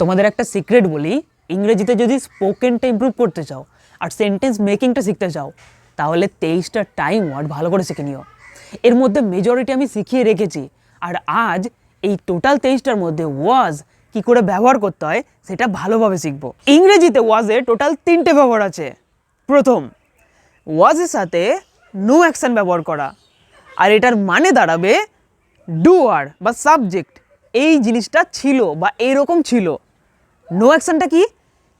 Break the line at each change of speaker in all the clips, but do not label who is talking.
তোমাদের একটা সিক্রেট বলি, ইংরেজিতে যদি স্পোকেনটা ইমপ্রুভ করতে চাও আর সেন্টেন্স মেকিংটা শিখতে চাও তাহলে 23টা টাইম ওয়ার্ড ভালো করে শিখে নিও। এর মধ্যে মেজরিটি আমি শিখিয়ে রেখেছি, আর আজ এই টোটাল 23টার মধ্যে ওয়াজ কি করে ব্যবহার করতে হয় সেটা ভালোভাবে শিখবো। ইংরেজিতে ওয়াজে টোটাল 3টে ব্যবহার আছে। প্রথম, ওয়াজের সাথে নো অ্যাকশন ব্যবহার করা, আর এটার মানে দাঁড়াবে ডুয়ার বা সাবজেক্ট এই জিনিসটা ছিল বা এইরকম ছিল। নো অ্যাকশানটা কি?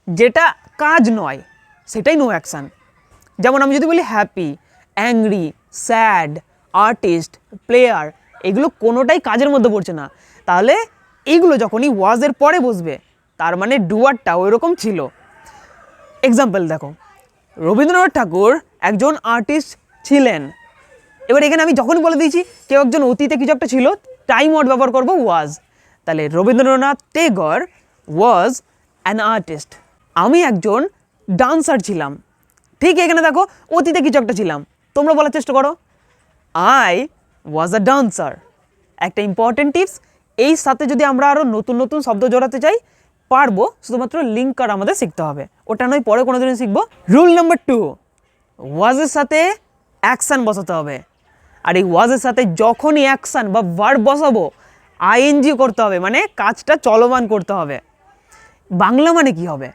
যেটা কাজ নয় সেটাই নো অ্যাকশান। যেমন আমি যদি বলি happy, angry, sad, artist, player, এগুলো কোনোটাই কাজের মধ্যে পড়ছে না, তাহলে এইগুলো যখনই ওয়াজের পরে বসবে তার মানে ডুয়ারটা ওই রকম ছিল। এক্সাম্পল দেখো, রবীন্দ্রনাথ ঠাকুর একজন আর্টিস্ট ছিলেন। এবার এখানে আমি যখনই বলে দিয়েছি কেউ একজন অতীতে কিছু একটা ছিল, টাইম ওয়ার্ড ব্যবহার করবো ওয়াজ। তাহলে Rabindranath Tagore was an artist. আমি একজন ডান্সার ছিলাম। ঠিক এখানে দেখো অতীতে কিছু একটা ছিলাম, তোমরা বলার চেষ্টা করো আই ওয়াজ আ ডান্সার। একটা ইম্পর্টেন্ট টিপস, এই সাথে যদি আমরা আরও নতুন নতুন শব্দ জড়াতে চাই পারবো, শুধুমাত্র লিঙ্ক আর আমাদের শিখতে হবে, ওটা নয় পরে কোনো দিন শিখবো। রুল নাম্বার 2, ওয়াজের সাথে অ্যাকশান বসাতে হবে। আর এই ওয়াজের সাথে যখনই অ্যাকশান বা ভার্ব বসাবো আইএনজি করতে হবে, মানে কাজটা চলমান করতে হবে। বাংলা মানে কি হবে?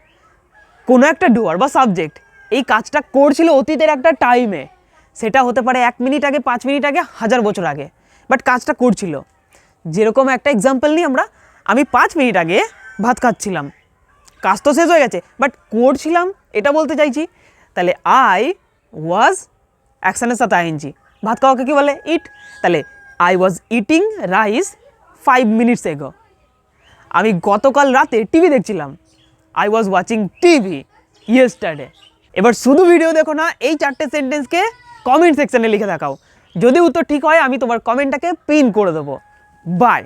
কোনো একটা ডুয়ার বা সাবজেক্ট এই কাজটা করছিল অতীতের একটা টাইমে, সেটা হতে পারে 1 মিনিট আগে, 5 মিনিট আগে, 1000 বছর আগে, বাট কাজটা করছিল। যেরকম একটা এক্সাম্পল নিই আমরা, আমি 5 মিনিট আগে ভাত খাচ্ছিলাম, কাজ তো শেষ হয়ে গেছে বাট করছিলাম এটা বলতে চাইছি। তাহলে আই ওয়াজ অ্যাকশানের সাথে আইএনজি। ভাত খাওয়াকে কী বলে? ইট। তাহলে I was eating rice 5 minutes এগো। আমি গতকাল রাতে টিভি দেখছিলাম, I was watching TV yesterday. এবার শুধু ভিডিও দেখো না, এই 4টে সেন্টেন্সকে কমেন্ট সেকশানে লিখে দেখাও। যদি উত্তর ঠিক হয় আমি তোমার কমেন্টটাকে পিন করে দেবো। বাই।